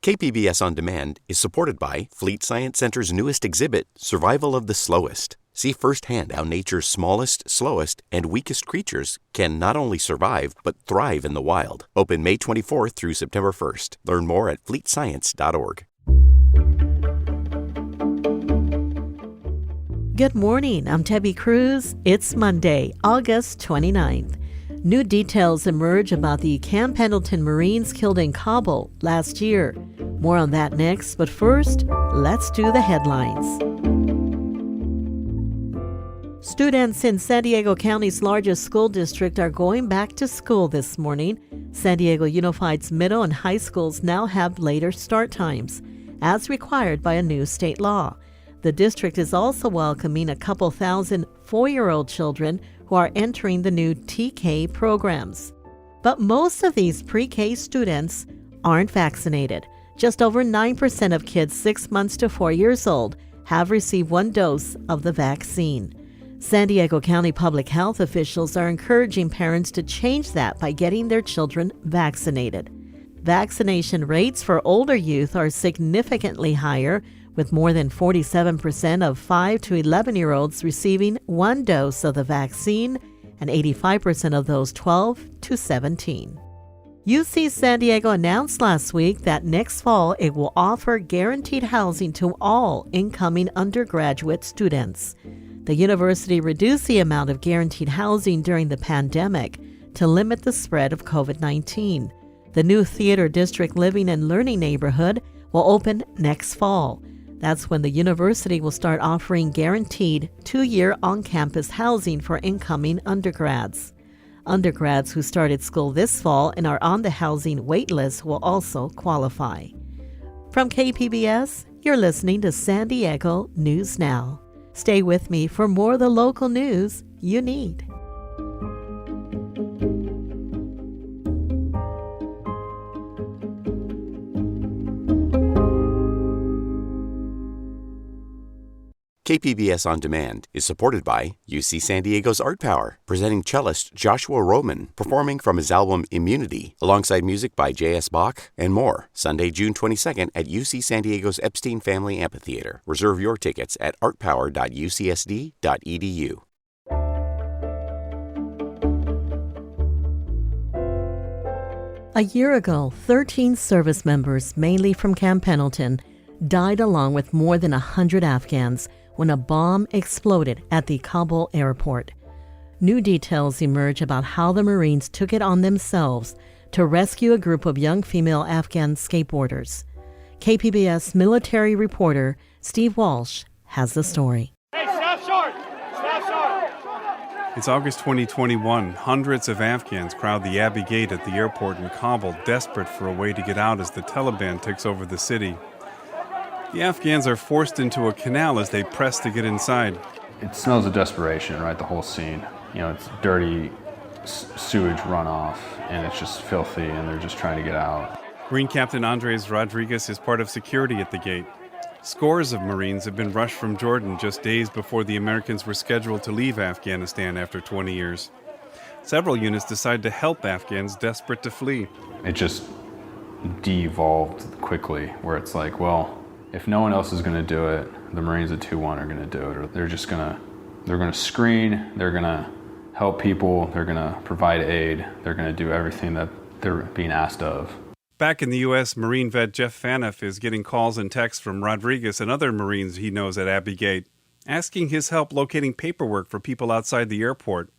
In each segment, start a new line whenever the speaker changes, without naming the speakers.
KPBS On Demand is supported by Fleet Science Center's newest exhibit, Survival of the Slowest. See firsthand how nature's smallest, slowest, and weakest creatures can not only survive, but thrive in the wild. Open May 24th through September 1st. Learn more at fleetscience.org.
Good morning, I'm Debbie Cruz. It's Monday, August 29th. New details emerge about the Camp Pendleton Marines killed in Kabul last year. More on that next, but first, let's do the headlines. Students in San Diego County's largest school district are going back to school this morning. San Diego Unified's middle and high schools now have later start times, as required by a new state law. The district is also welcoming a couple thousand 4-year-old children who are entering the new TK programs. But most of these pre-K students aren't vaccinated. Just over 9% of kids 6 months to 4 years old have received one dose of the vaccine. San Diego County public health officials are encouraging parents to change that by getting their children vaccinated. Vaccination rates for older youth are significantly higher, with more than 47% of 5 to 11-year-olds receiving one dose of the vaccine and 85% of those 12 to 17. UC San Diego announced last week that next fall it will offer guaranteed housing to all incoming undergraduate students. The university reduced the amount of guaranteed housing during the pandemic to limit the spread of COVID-19. The new Theater District Living and Learning neighborhood will open next fall. That's when the university will start offering guaranteed 2-year on-campus housing for incoming undergrads. Undergrads who started school this fall and are on the housing wait list will also qualify. From KPBS, you're listening to San Diego News Now. Stay with me for more of the local news you need.
KPBS On Demand is supported by UC San Diego's Art Power, presenting cellist Joshua Roman, performing from his album Immunity, alongside music by J.S. Bach and more. Sunday, June 22nd at UC San Diego's Epstein Family Amphitheater. Reserve your tickets at artpower.ucsd.edu.
A year ago, 13 service members, mainly from Camp Pendleton, died along with more than 100 Afghans when a bomb exploded at the Kabul airport. New details emerge about how the Marines took it on themselves to rescue a group of young female Afghan skateboarders. KPBS military reporter Steve Walsh has the story.
Hey, stop short! Stop short!
It's August 2021. Hundreds of Afghans crowd the Abbey Gate at the airport in Kabul, desperate for a way to get out as the Taliban takes over the city. The Afghans are forced into a canal as they press to get inside.
It smells of desperation, right? The whole scene. You know, it's dirty sewage runoff, and it's just filthy, and they're just trying to get out.
Marine Captain Andres Rodriguez is part of security at the gate. Scores of Marines have been rushed from Jordan just days before the Americans were scheduled to leave Afghanistan after 20 years. Several units decide to help Afghans desperate to flee.
It just devolved quickly, where it's like, well, if no one else is going to do it, the Marines at 2-1 are going to do it. Or they're going to screen, they're going to help people, they're going to provide aid, they're going to do everything that they're being asked of.
Back in the U.S., Marine vet Jeff Faniff is getting calls and texts from Rodriguez and other Marines he knows at Abbey Gate, asking his help locating paperwork for people outside the airport.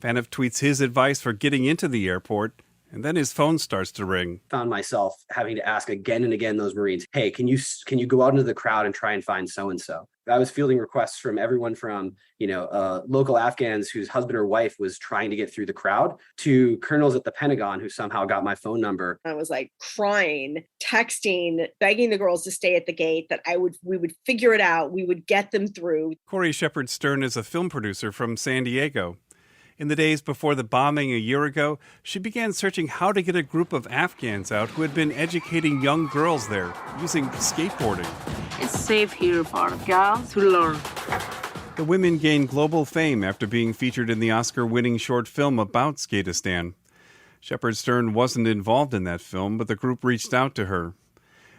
Faniff tweets his advice for getting into the airport, and then his phone starts to ring.
Found myself having to ask again and again those Marines, hey, can you go out into the crowd and try and find so-and-so? I was fielding requests from everyone from, local Afghans whose husband or wife was trying to get through the crowd to colonels at the Pentagon who somehow got my phone number.
I was like crying, texting, begging the girls to stay at the gate, that we would figure it out. We would get them through.
Corey Shepard Stern is a film producer from San Diego. In the days before the bombing a year ago, she began searching how to get a group of Afghans out who had been educating young girls there using skateboarding.
It's safe here for girls to learn.
The women gained global fame after being featured in the Oscar-winning short film about Skatistan. Shepard Stern wasn't involved in that film, but the group reached out to her.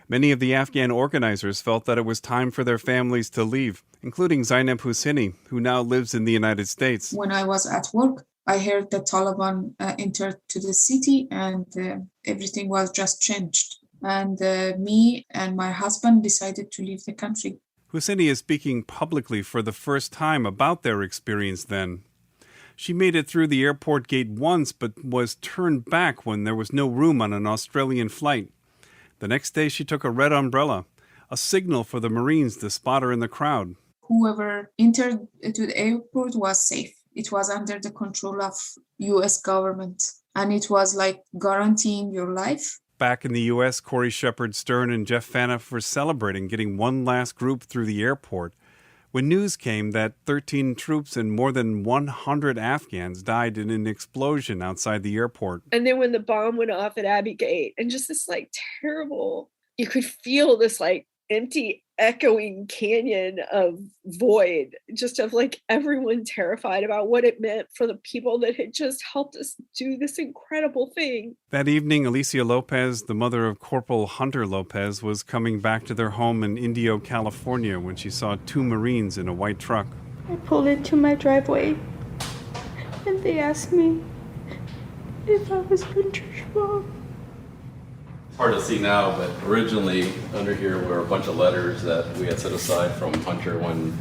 Many of the Afghan organizers felt that it was time for their families to leave, including Zainab Husseini, who now lives in the United States.
When I was at work, I heard the Taliban entered to the city and everything was just changed. And me and my husband decided to leave the country.
Husseini is speaking publicly for the first time about their experience then. She made it through the airport gate once, but was turned back when there was no room on an Australian flight. The next day, she took a red umbrella, a signal for the Marines to spot her in the crowd.
Whoever entered to the airport was safe. It was under the control of U.S. government, and it was like guaranteeing your life.
Back in the U.S., Corey Shepard Stern and Jeff Faniff were celebrating getting one last group through the airport when news came that 13 troops and more than 100 Afghans died in an explosion outside the airport.
And then when the bomb went off at Abbey Gate, and just this terrible, you could feel this empty echoing canyon of void, just of everyone terrified about what it meant for the people that had just helped us do this incredible thing.
That evening, Alicia Lopez, the mother of Corporal Hunter Lopez, was coming back to their home in Indio, California, when she saw two Marines in a white truck.
I pulled into my driveway and they asked me if I was Hunter's mom.
Hard to see now, but originally under here were a bunch of letters that we had set aside from Hunter when...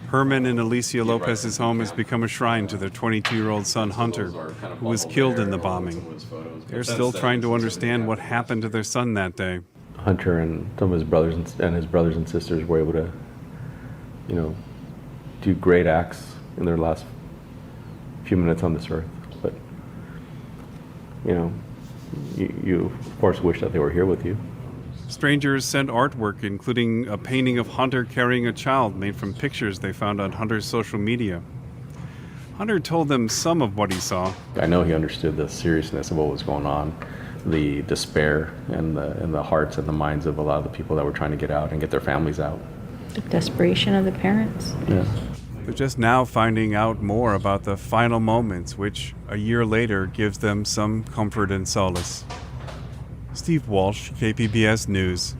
Herman and Alicia Lopez's home has become a shrine to their 22-year-old son Hunter, who was killed in the bombing. They're still trying to understand what happened to their son that day.
Hunter and some of his brothers and sisters were able to, do great acts in their last few minutes on this earth. But, you of course wish that they were here with you.
Strangers sent artwork, including a painting of Hunter carrying a child made from pictures they found on Hunter's social media. Hunter told them some of what he saw.
I know he understood the seriousness of what was going on, the despair and the hearts and the minds of a lot of the people that were trying to get out and get their families out.
The desperation of the parents.
Yeah.
They're just now finding out more about the final moments, which a year later gives them some comfort and solace. Steve Walsh, KPBS News.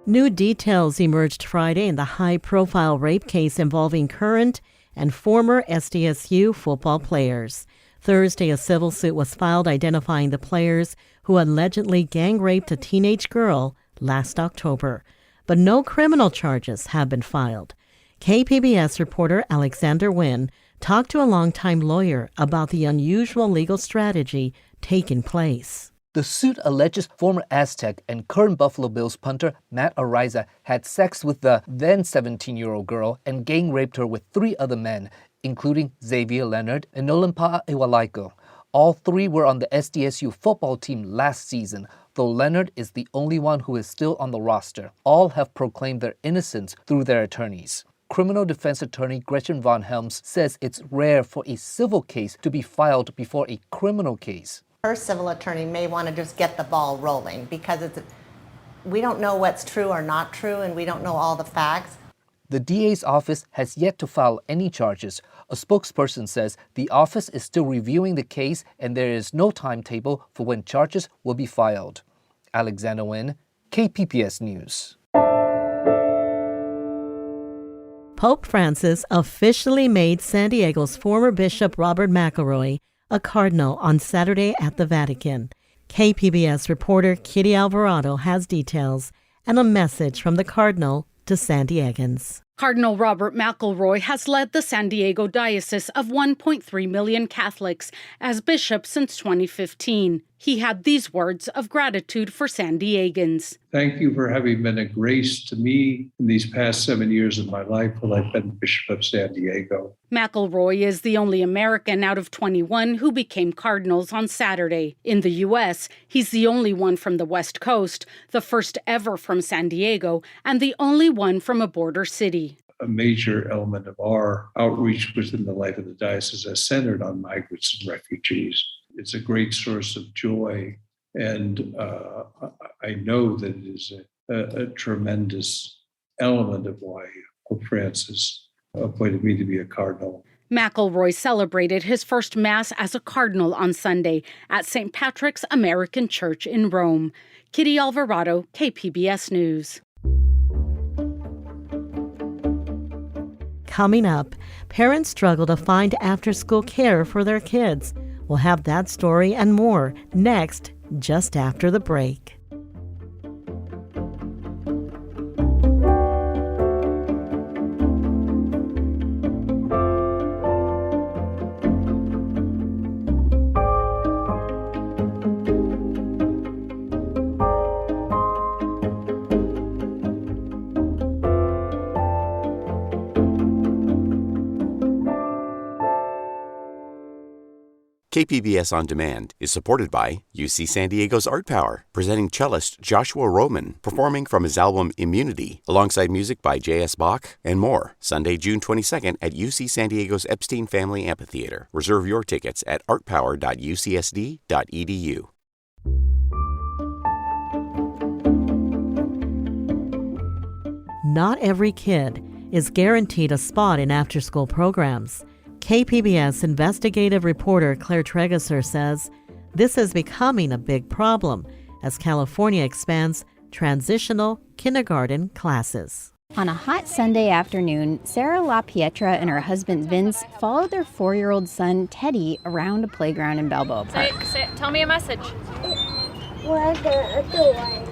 New details emerged Friday in the high-profile rape case involving current and former SDSU football players. Thursday, a civil suit was filed identifying the players who allegedly gang-raped a teenage girl last October. But no criminal charges have been filed. KPBS reporter Alexander Nguyen talked to a longtime lawyer about the unusual legal strategy taking place.
The suit alleges former Aztec and current Buffalo Bills punter Matt Araiza had sex with the then 17-year-old girl and gang-raped her with 3 other men, including Xavier Leonard and Nolimpa Iwalaiko. All 3 were on the SDSU football team last season, though Leonard is the only one who is still on the roster. All have proclaimed their innocence through their attorneys. Criminal defense attorney Gretchen Von Helms says it's rare for a civil case to be filed before a criminal case.
Her civil attorney may want to just get the ball rolling because we don't know what's true or not true, and we don't know all the facts.
The DA's office has yet to file any charges. A spokesperson says the office is still reviewing the case and there is no timetable for when charges will be filed. Alexander Nguyen, KPBS News.
Pope Francis officially made San Diego's former Bishop Robert McElroy a cardinal on Saturday at the Vatican. KPBS reporter Kitty Alvarado has details and a message from the Cardinal to San Diegans.
Cardinal Robert McElroy has led the San Diego Diocese of 1.3 million Catholics as bishop since 2015. He had these words of gratitude for San Diegans.
Thank you for having been a grace to me in these past 7 years of my life while I've been Bishop of San Diego.
McElroy is the only American out of 21 who became cardinals on Saturday. In the U.S., he's the only one from the West Coast, the first ever from San Diego, and the only one from a border city.
A major element of our outreach within the life of the diocese is centered on migrants and refugees. It's a great source of joy, and I know that it is a tremendous element of why Pope Francis appointed me to be a cardinal.
McElroy celebrated his first Mass as a Cardinal on Sunday at St. Patrick's American Church in Rome. Kitty Alvarado, KPBS News.
Coming up, parents struggle to find after-school care for their kids. We'll have that story and more next, just after the break.
KPBS On Demand is supported by UC San Diego's Art Power, presenting cellist Joshua Roman, performing from his album Immunity, alongside music by J.S. Bach and more. Sunday, June 22nd at UC San Diego's Epstein Family Amphitheater. Reserve your tickets at artpower.ucsd.edu.
Not every kid is guaranteed a spot in after-school programs. KPBS investigative reporter Claire Tregeser says this is becoming a big problem as California expands transitional kindergarten classes.
On a hot Sunday afternoon, Sarah LaPietra and her husband Vince followed their 4-year-old son Teddy around a playground in Balboa Park.
Tell me a message.
What are you doing?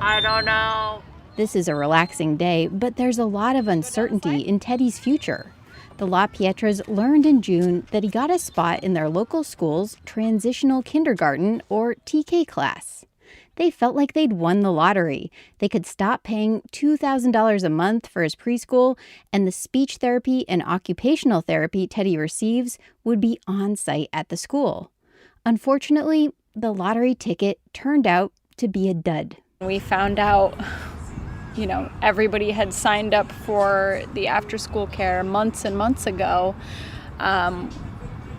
I don't know.
This is a relaxing day, but there's a lot of uncertainty in Teddy's future. The LaPietras learned in June that he got a spot in their local school's transitional kindergarten, or TK class. They felt like they'd won the lottery. They could stop paying $2,000 a month for his preschool, and the speech therapy and occupational therapy Teddy receives would be on site at the school. Unfortunately, the lottery ticket turned out to be a dud.
We found out everybody had signed up for the after-school care months and months ago,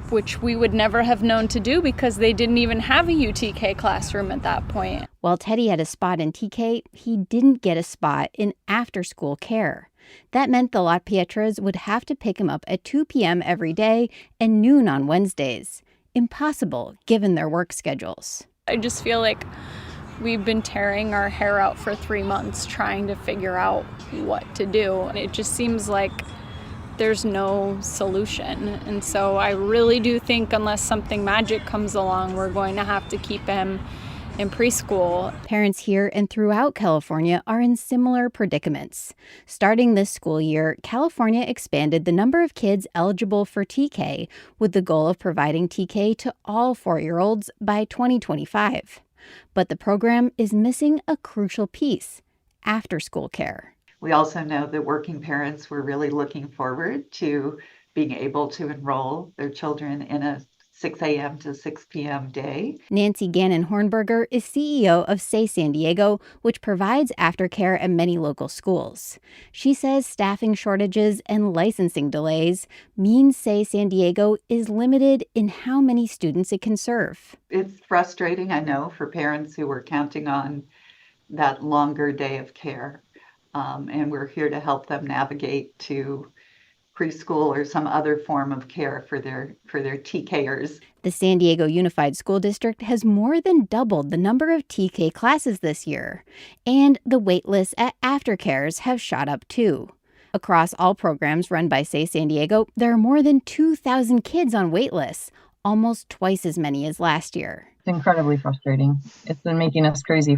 which we would never have known to do because they didn't even have a UTK classroom at that point.
While Teddy had a spot in TK, he didn't get a spot in after-school care. That meant the LaPietras would have to pick him up at 2 p.m. every day and noon on Wednesdays. Impossible, given their work schedules.
I just feel like we've been tearing our hair out for 3 months trying to figure out what to do. And it just seems like there's no solution. And so I really do think unless something magic comes along, we're going to have to keep him in preschool.
Parents here and throughout California are in similar predicaments. Starting this school year, California expanded the number of kids eligible for TK with the goal of providing TK to all 4-year-olds by 2025. But the program is missing a crucial piece: after-school care.
We also know that working parents were really looking forward to being able to enroll their children in a 6 a.m. to 6 p.m. day.
Nancy Gannon-Hornberger is CEO of Say San Diego, which provides aftercare at many local schools. She says staffing shortages and licensing delays mean Say San Diego is limited in how many students it can serve.
It's frustrating, I know, for parents who were counting on that longer day of care. And we're here to help them navigate to preschool or some other form of care for their TKers.
The San Diego Unified School District has more than doubled the number of TK classes this year, and the wait lists at aftercares have shot up too. Across all programs run by Say San Diego, there are more than 2,000 kids on wait lists, almost twice as many as last year.
It's incredibly frustrating. It's been making us crazy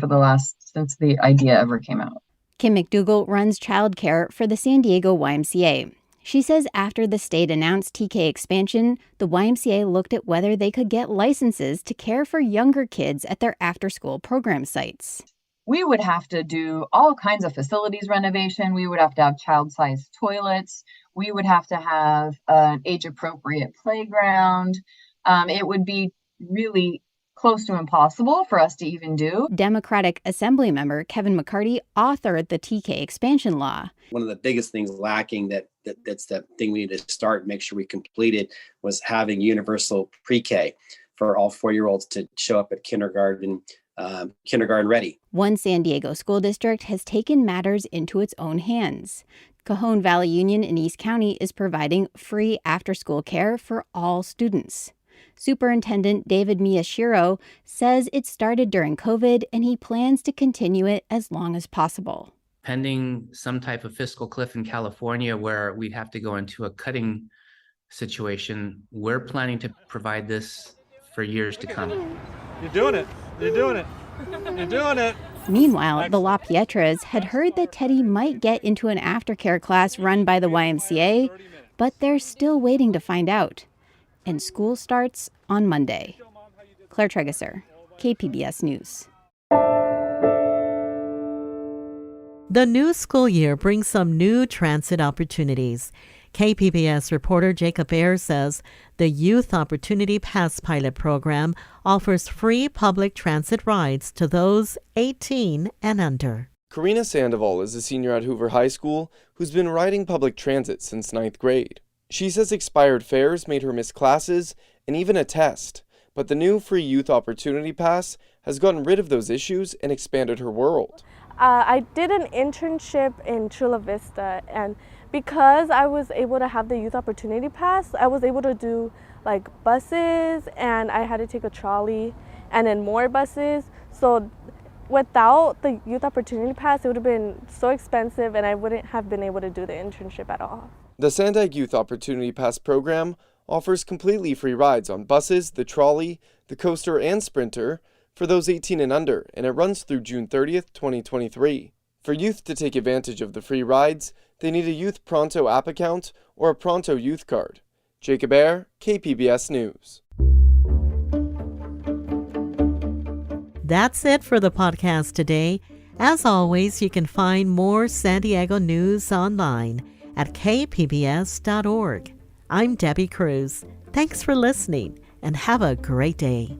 since the idea ever came out.
Kim McDougall runs childcare for the San Diego YMCA. She says after the state announced TK expansion, the YMCA looked at whether they could get licenses to care for younger kids at their after-school program sites.
We would have to do all kinds of facilities renovation. We would have to have child-sized toilets. We would have to have an age-appropriate playground. It would be really close to impossible for us to even do.
Democratic Assembly member Kevin McCarty authored the TK expansion law.
One of the biggest things lacking that's the thing we need to start and make sure we complete it was having universal pre-K for all 4-year-olds to show up at kindergarten ready.
One San Diego school district has taken matters into its own hands. Cajon Valley Union in East County is providing free after-school care for all students. Superintendent David Miyashiro says it started during COVID and he plans to continue it as long as possible.
Pending some type of fiscal cliff in California where we'd have to go into a cutting situation, we're planning to provide this for years to come.
You're doing it. You're doing it. You're doing it.
Meanwhile, the La Pietras had heard that Teddy might get into an aftercare class run by the YMCA, but they're still waiting to find out. And school starts on Monday. Claire Tregesser, KPBS News.
The new school year brings some new transit opportunities. KPBS reporter Jacob Ayers says the Youth Opportunity Pass pilot program offers free public transit rides to those 18 and under.
Karina Sandoval is a senior at Hoover High School who's been riding public transit since 9th grade. She says expired fares made her miss classes and even a test, but the new free Youth Opportunity Pass has gotten rid of those issues and expanded her world.
I did an internship in Chula Vista, and because I was able to have the Youth Opportunity Pass, I was able to do like buses, and I had to take a trolley and then more buses. So without the Youth Opportunity Pass, it would have been so expensive and I wouldn't have been able to do the internship at all.
The Sandag Youth Opportunity Pass program offers completely free rides on buses, the trolley, the coaster, and sprinter for those 18 and under, and it runs through June 30th, 2023. For youth to take advantage of the free rides, they need a Youth Pronto app account or a Pronto Youth card. Jacob Ayer, KPBS News.
That's it for the podcast today. As always, you can find more San Diego news online at kpbs.org. I'm Debbie Cruz. Thanks for listening and have a great day.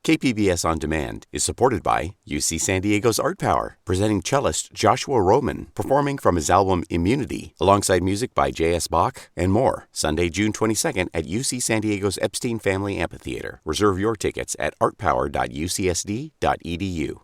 KPBS On Demand is supported by UC San Diego's Art Power, presenting cellist Joshua Roman, performing from his album Immunity, alongside music by J.S. Bach and more. Sunday, June 22nd at UC San Diego's Epstein Family Amphitheater. Reserve your tickets at artpower.ucsd.edu.